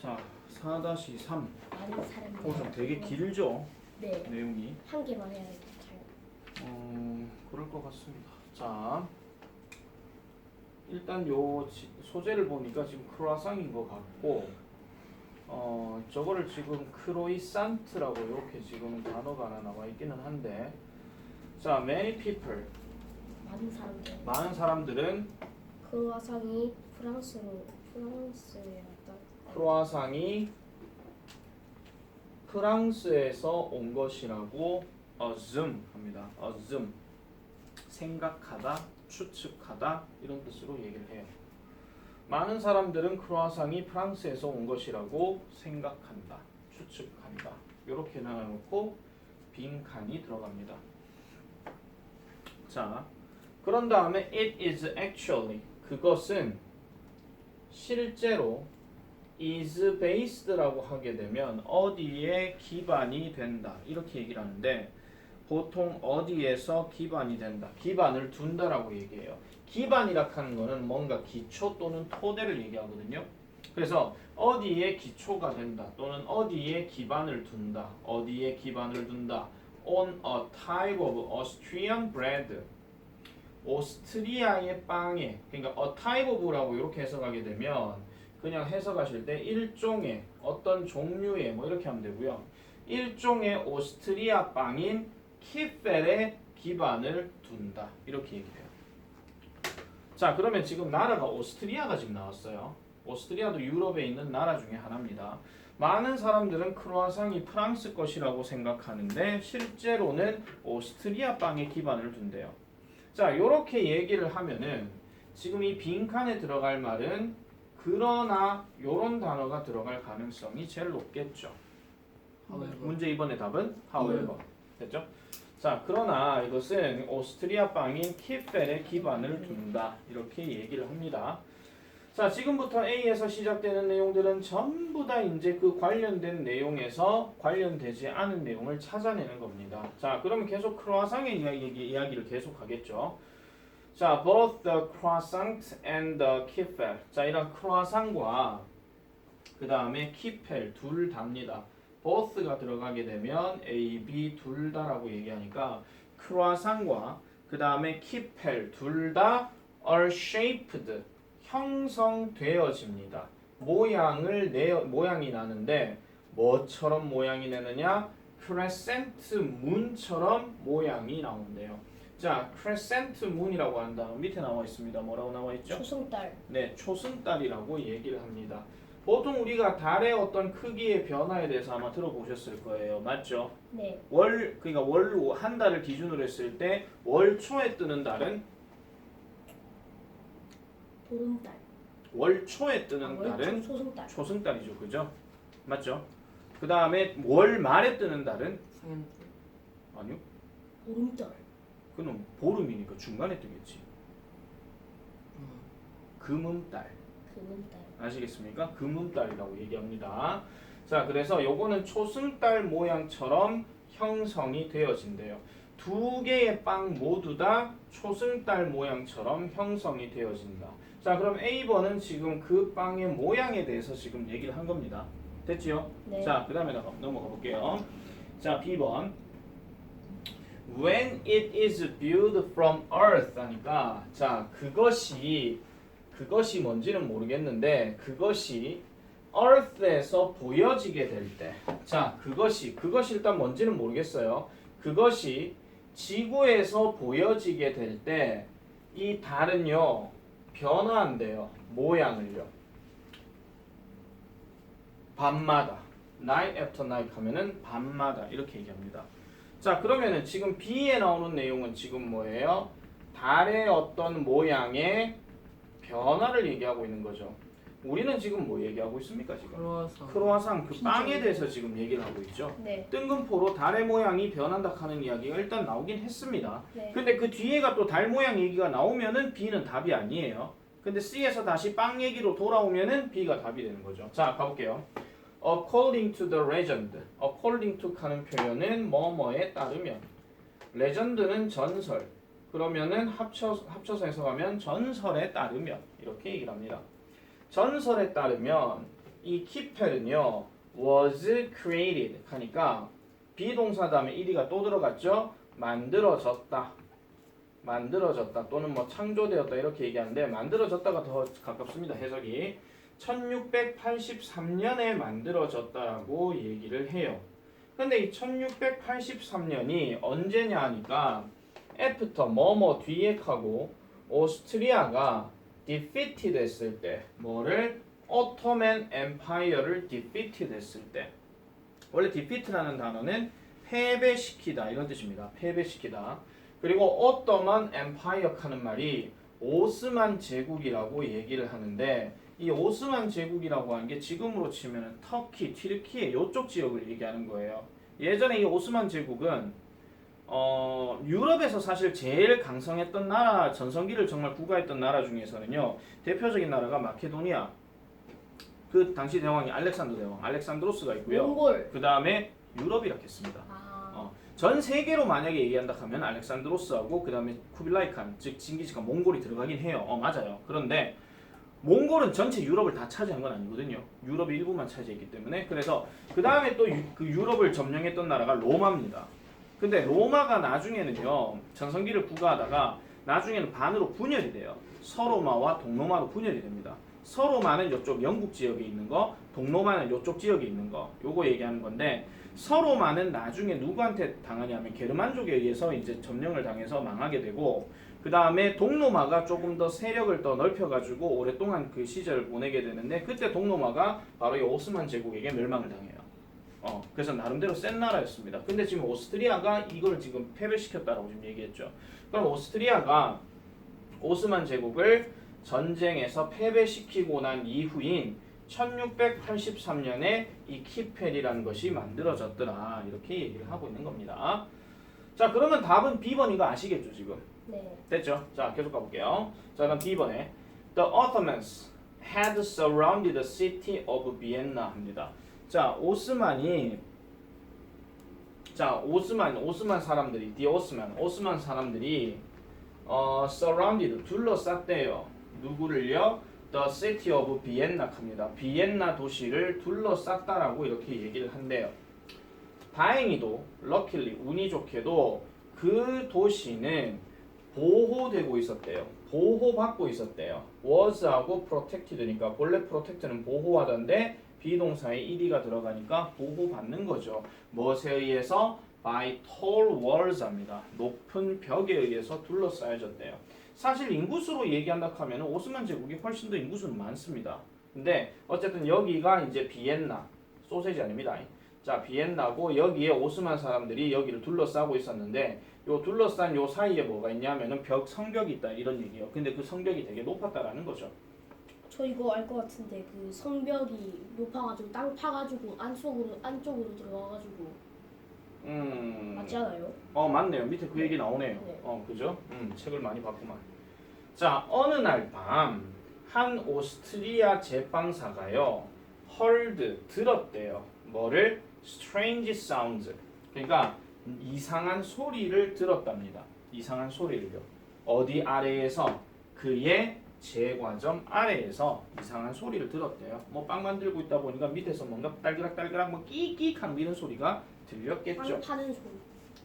자, 4-3. 많은 사람들이 좀 되게 길죠? 네, 내용이. 한 개만 해야 잘. 그럴 것 같습니다. 자, 일단 요 소재를 보니까 지금 크루아상인 것 같고, 저거를 지금 크로이산트라고 이렇게 지금 단어가 하나 나와 있기는 한데, 자, many people, 많은 사람들. 많은 사람들은 크루아상이 프랑스였다. 크루아상이 프랑스에서 온 것이라고 assume 합니다. assume 생각하다, 추측하다 이런 뜻으로 얘기를 해요. 많은 사람들은 크루아상이 프랑스에서 온 것이라고 생각한다, 추측한다. 이렇게 나눠놓고 빈 칸이 들어갑니다. 자, 그런 다음에 it is actually 그것은 실제로 is based라고 하게 되면 어디에 기반이 된다 이렇게 얘기를 하는데 보통 어디에서 기반이 된다 기반을 둔다라고 얘기해요. 기반이라 하는 거는 뭔가 기초 또는 토대를 얘기하거든요. 그래서 어디에 기초가 된다 또는 어디에 기반을 둔다 어디에 기반을 둔다 on a type of Austrian bread 오스트리아의 빵에 그러니까 a type of라고 이렇게 해석하게 되면 그냥 해석하실 때 일종의 어떤 종류의 뭐 이렇게 하면 되고요. 일종의 오스트리아 빵인 키펠에 기반을 둔다 이렇게 얘기해요. 자, 그러면 지금 나라가 오스트리아가 지금 나왔어요. 오스트리아도 유럽에 있는 나라 중에 하나입니다. 많은 사람들은 크루아상이 프랑스 것이라고 생각하는데 실제로는 오스트리아 빵에 기반을 둔대요. 자, 요렇게 얘기를 하면은 지금 이 빈칸에 들어갈 말은 그러나 요런 단어가 들어갈 가능성이 제일 높겠죠. 문제 이번에 답은 however 됐죠? 자, 그러나 이것은 오스트리아 빵인 키펠에 기반을 둔다 이렇게 얘기를 합니다. 자, 지금부터 A에서 시작되는 내용들은 전부 다 이제 그 관련된 내용에서 관련되지 않은 내용을 찾아내는 겁니다. 자, 그러면 계속 크루아상의 이야기를 계속 하겠죠. 자, both the croissant and the 키펠. 자, 이런 크루아상과 그 다음에 키펠 둘 다입니다. both가 들어가게 되면 A, B 둘 다라고 얘기하니까 크루아상과 그 다음에 키펠 둘 다 are shaped 형성되어집니다. 모양이 나는데 뭐처럼 모양이 나느냐? 크레센트 문처럼 모양이 나온대요. 자, 크레센트 문이라고 한다면 밑에 나와 있습니다. 뭐라고 나와 있죠? 초승달. 네, 초승달이라고 얘기를 합니다. 보통 우리가 달의 어떤 크기의 변화에 대해서 아마 들어보셨을 거예요. 맞죠? 네. 그러니까 월 한 달을 기준으로 했을 때 월초에 뜨는 달은 보름달. 월초에 뜨는 달은 초승달. 초승달이죠. 그죠? 맞죠? 그 다음에 월 말에 뜨는 달은 상현달. 아니요. 보름달. 그는 보름이니까 중간에 뜨겠지. 금음달. 금음달. 아시겠습니까? 금음달이라고 얘기합니다. 자, 그래서 요거는 초승달 모양처럼 형성이 되어진대요. 두 개의 빵 모두 다 초승달 모양처럼 형성이 되어진다. 자, 그럼 A번은 지금 그 빵의 모양에 대해서 지금 얘기를 한 겁니다. 됐지요? 네. 자, 그 다음에 넘어가 볼게요. 자, B번. When it is viewed from earth 하니까 자, 그것이 뭔지는 모르겠는데 그것이 earth에서 보여지게 될 때 자, 그것이 일단 뭔지는 모르겠어요. 그것이 지구에서 보여지게 될 때 이 달은요 변화한대요. 모양을요. 밤마다 night after night 하면은 밤마다 이렇게 얘기합니다. 자, 그러면은 지금 B에 나오는 내용은 지금 뭐예요? 달의 어떤 모양의 변화를 얘기하고 있는 거죠. 우리는 지금 뭐 얘기하고 있습니까? 지금 크루아상 그 빵에 대해서 지금 얘기를 하고 있죠. 네. 뜬금포로 달의 모양이 변한다 하는 이야기가 일단 나오긴 했습니다. 네. 근데 그 뒤에가 또 달 모양 얘기가 나오면은 B는 답이 아니에요. 근데 C에서 다시 빵 얘기로 돌아오면은 B가 답이 되는 거죠. 자, 가볼게요. According to the legend. According to 하는 표현은 뭐뭐에 따르면. 레전드는 전설. 그러면은 합쳐서 해석하면 전설에 따르면 이렇게 얘기를 합니다. 전설에 따르면 이 키펠은요 was created 하니까 비동사 다음에 ed가 또 들어갔죠. 만들어졌다. 만들어졌다 또는 뭐 창조되었다 이렇게 얘기하는데 만들어졌다가 더 가깝습니다. 해석이 1683년에 만들어졌다라고 얘기를 해요. 근데 이 1683년이 언제냐 하니까 애프터 뭐뭐 뒤에 하고 오스트리아가 defeated 했을 때 뭐를 오토맨 엠파이어를 defeated 했을 때 원래 defeat라는 단어는 패배시키다 이런 뜻입니다. 패배시키다. 그리고 오토만 엠파이어 하는 말이 오스만 제국이라고 얘기를 하는데 이 오스만 제국이라고 하는 게 지금으로 치면 터키, 튀르키예 이쪽 지역을 얘기하는 거예요. 예전에 이 오스만 제국은 유럽에서 사실 제일 강성했던 나라, 전성기를 정말 구가했던 나라 중에서는요 대표적인 나라가 마케도니아, 그 당시 대왕이 알렉산더 대왕, 알렉산드로스가 있고요. 몽골. 그 다음에 유럽이라고 했습니다. 전 세계로 만약에 얘기한다 하면 알렉산드로스하고 그 다음에 쿠빌라이 칸, 즉 징기스칸, 몽골이 들어가긴 해요. 맞아요. 그런데 몽골은 전체 유럽을 다 차지한 건 아니거든요. 유럽의 일부만 차지했기 때문에. 그래서 그 다음에 또 그 유럽을 점령했던 나라가 로마입니다. 근데 로마가 나중에는요 전성기를 구가하다가 나중에는 반으로 분열이 돼요. 서로마와 동로마로 분열이 됩니다. 서로마는 이쪽 영국 지역에 있는 거, 동로마는 이쪽 지역에 있는 거, 요거 얘기하는 건데 서로마는 나중에 누구한테 당하냐면 게르만족에 의해서 이제 점령을 당해서 망하게 되고 그 다음에 동로마가 조금 더 세력을 더 넓혀가지고 오랫동안 그 시절을 보내게 되는데 그때 동로마가 바로 이 오스만 제국에게 멸망을 당해요. 그래서 나름대로 센 나라였습니다. 근데 지금 오스트리아가 이걸 지금 패배시켰다라고 지금 얘기했죠. 그럼 오스트리아가 오스만 제국을 전쟁에서 패배시키고 난 이후인 1683년에 이 키펠이라는 것이 만들어졌더라 이렇게 얘기를 하고 있는 겁니다. 자 그러면 답은 B번인 거 아시겠죠 지금? 네. 됐죠? 자 계속 가볼게요. 자 그럼 B번에 The Ottomans had surrounded the city of Vienna 합니다. 자 오스만 사람들이 오스만 사람들이 surrounded 둘러쌌대요. 누구를요? The city of Vienna 합니다. 비엔나 도시를 둘러쌌다라고 이렇게 얘기를 한대요. 다행히도 luckily 운이 좋게도 그 도시는 보호되고 있었대요. 보호받고 있었대요. was하고 protected니까 원래 protect는 보호하던데 비동사에 ed가 들어가니까 보호받는 거죠. 무엇에 의해서? by tall walls 합니다. 높은 벽에 의해서 둘러싸여졌대요. 사실 인구수로 얘기한다 하면 오스만 제국이 훨씬 더 인구수는 많습니다. 근데 어쨌든 여기가 이제 비엔나, 소세지 아닙니다. 자 비엔나고 여기에 오스만 사람들이 여기를 둘러싸고 있었는데 요 둘러싼 요 사이에 뭐가 있냐면은 성벽이 있다 이런 얘기예요. 근데 그 성벽이 되게 높았다라는 거죠. 저 이거 알 것 같은데 그 성벽이 높아가지고 땅 파가지고 안쪽으로 들어가가지고 맞지 않아요? 맞네요. 밑에 그 얘기 나오네요. 네. 그죠? 책을 많이 봤구만. 자, 어느 날 밤 한 오스트리아 제빵사가요. 들었대요. 뭐를? strange sounds. 그러니까 이상한 소리를 들었답니다. 이상한 소리를요. 어디 아래에서? 그의 제과점 아래에서 이상한 소리를 들었대요. 뭐 빵 만들고 있다 보니까 밑에서 뭔가 딸그락딸그락 뭐 끼익끼익한 이런 소리가 들렸겠죠. 땅 파는 소리.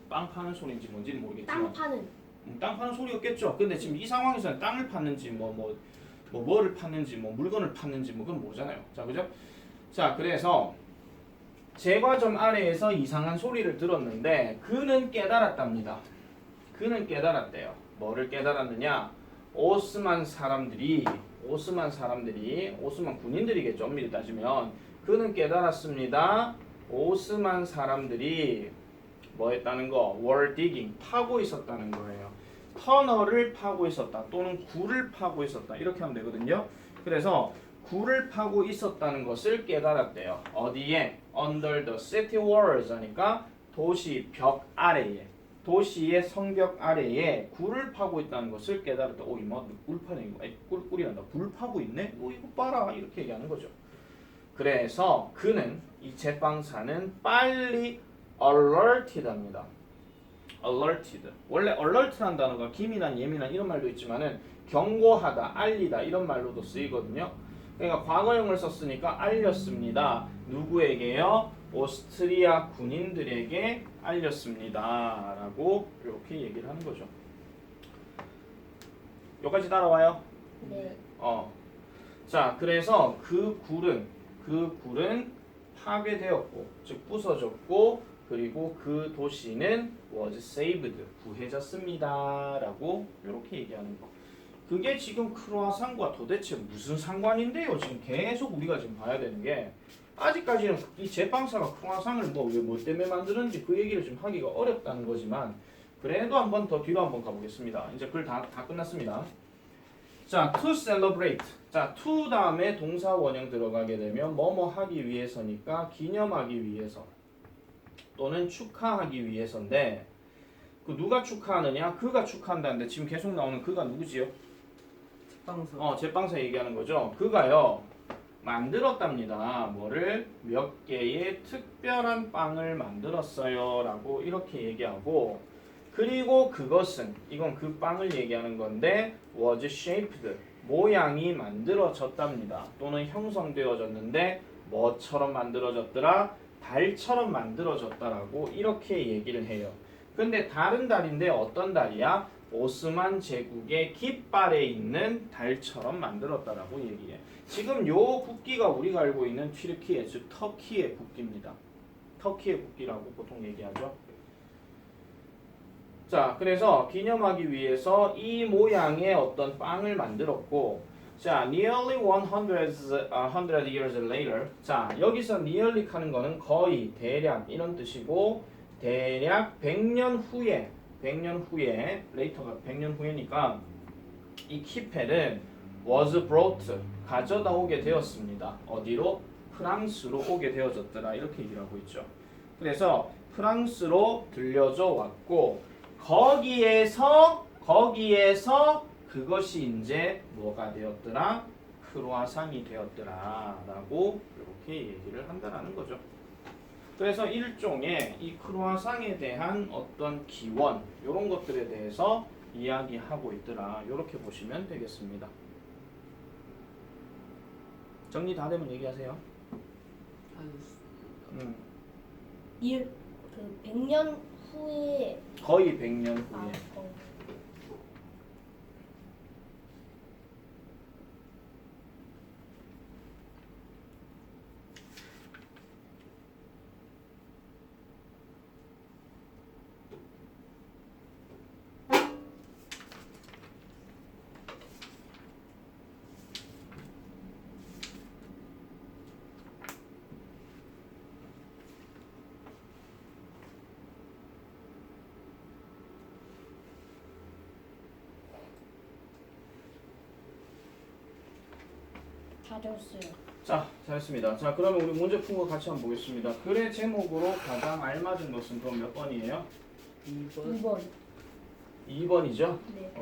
빵 파는 소리인지 뭔지는 모르겠지만 땅 파는 소리였겠죠. 근데 지금 이 상황에서는 땅을 팠는지 뭐를 팠는지 뭐 물건을 팠는지 뭐 그건 모르잖아요. 자 그죠? 자 그래서 제과점 아래에서 이상한 소리를 들었는데 그는 깨달았답니다. 그는 깨달았대요. 뭐를 깨달았느냐? 오스만 군인들이겠죠. 엄밀히 따지면 그는 깨달았습니다. 오스만 사람들이 뭐 했다는 거? were digging, 파고 있었다는 거예요. 터널을 파고 있었다 또는 굴을 파고 있었다 이렇게 하면 되거든요. 그래서 굴을 파고 있었다는 것을 깨달았대요. 어디에? under the city walls 하니까 도시 벽 아래에, 도시의 성벽 아래에 굴을 파고 있다는 것을 깨달았다. 이마 꿀 파네 이거. 꿀이 난다. 굴 파고 있네? 이거 봐라 이렇게 얘기하는 거죠. 그래서 그는 이 제빵사는 빨리 alerted 합니다. alerted. 원래 alert라는 단어가 기민한, 예민한 이런 말도 있지만은 경고하다, 알리다 이런 말로도 쓰이거든요. 그러니까 과거형을 썼으니까 알렸습니다. 누구에게요? 오스트리아 군인들에게 알렸습니다. 라고 이렇게 얘기를 하는 거죠. 여기까지 따라와요? 네. 자, 그래서 그 굴은 파괴되었고, 즉 부서졌고, 그리고 그 도시는 was saved, 구해졌습니다. 라고 이렇게 얘기하는 거. 그게 지금 크로아상과 도대체 무슨 상관인데요? 지금 계속 우리가 지금 봐야 되는 게 아직까지는 이 제빵사가 크로아상을 뭐 때문에 만드는지 그 얘기를 좀 하기가 어렵다는 거지만 그래도 한 번 더 뒤로 한번 가보겠습니다. 이제 글 다 끝났습니다. 자, to celebrate. 자, to 다음에 동사 원형 들어가게 되면 뭐뭐 하기 위해서니까 기념하기 위해서 또는 축하하기 위해서인데 그 누가 축하하느냐? 그가 축하한다는데 지금 계속 나오는 그가 누구지요? 제빵사. 제빵사 얘기하는 거죠. 그가요 만들었답니다. 뭐를 몇 개의 특별한 빵을 만들었어요 라고 이렇게 얘기하고 그리고 그것은 이건 그 빵을 얘기하는 건데 was shaped 모양이 만들어졌답니다. 또는 형성되어졌는데 뭐처럼 만들어졌더라? 달처럼 만들어졌다라고 이렇게 얘기를 해요. 근데 다른 달인데 어떤 달이야? 오스만 제국의 깃발에 있는 달처럼 만들었다라고 얘기해. 지금 요 국기가 우리가 알고 있는 튀르키예 즉 터키의 국기입니다. 터키의 국기라고 보통 얘기하죠. 자, 그래서 기념하기 위해서 이 모양의 어떤 빵을 만들었고, 자, nearly 100 years later. 자, 여기서 nearly 하는 거는 거의, 대략 이런 뜻이고, 대략 100년 후에, later가 100년 후에니까 이 키펠은 was brought, 가져다 오게 되었습니다. 어디로? 프랑스로 오게 되어졌더라. 이렇게 얘기를 하고 있죠. 그래서 프랑스로 들려져 왔고, 거기에서 그것이 이제 뭐가 되었더라? 크로아상이 되었더라 라고 이렇게 얘기를 한다라는 거죠. 그래서 일종의 이 크로아상에 대한 어떤 기원 이런 것들에 대해서 이야기하고 있더라. 이렇게 보시면 되겠습니다. 정리 다 되면 얘기하세요. 그 100년 후에 거의 100년 후에. 다 줬어요. 자, 잘했습니다. 자, 그러면 우리 문제 푼 거 같이 한번 보겠습니다. 글의 제목으로 가장 알맞은 것은 그럼 몇 번이에요? 2번. 2번이죠? 네.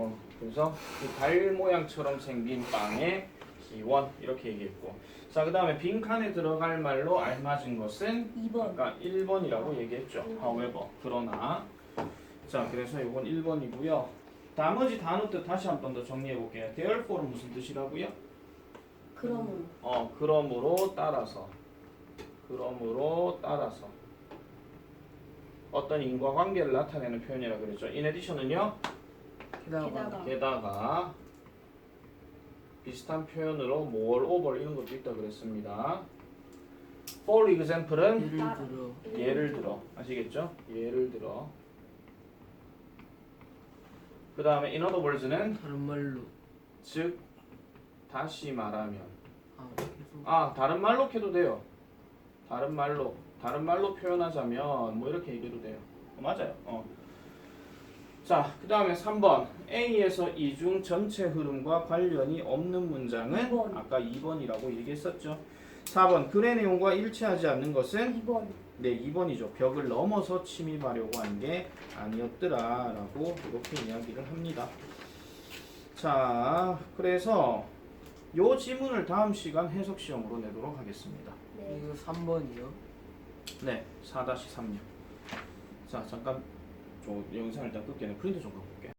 그래서 그 달 모양처럼 생긴 빵의 기원 이렇게 얘기했고, 자, 그 다음에 빈칸에 들어갈 말로 알맞은 것은 2번. 아까 1번이라고 얘기했죠. however, 그러나. 자, 그래서 이건 1번이고요. 나머지 단어 뜻 다시 한 번 더 정리해 볼게요. therefore는 무슨 뜻이라고요? 그러면 그러므로 따라서 어떤 인과관계를 나타내는 표현이라 그랬죠. in addition은요? 게다가 비슷한 표현으로 moreover 이런 것도 있다 그랬습니다. For example은 예를 들어 아시겠죠? 예를 들어. 그 다음에 in other words는 다른 말로. 즉 다시 말하면 계속. 다른 말로 해도 돼요. 다른 말로 표현하자면 뭐 이렇게 얘기해도 돼요. 맞아요. 자, 그 다음에 3번 A에서 이중 전체 흐름과 관련이 없는 문장은 2번. 아까 2번이라고 얘기했었죠. 4번 글의 내용과 일치하지 않는 것은 2번. 네, 2번이죠. 벽을 넘어서 침입하려고 한 게 아니었더라 라고 이렇게 이야기를 합니다. 자, 그래서 요 지문을 다음 시간 해석 시험으로 내도록 하겠습니다. 네. 이거 3번이요. 네, 4-3요. 자, 잠깐 저 영상 일단 끌게요. 프린트 좀 갖고 올게.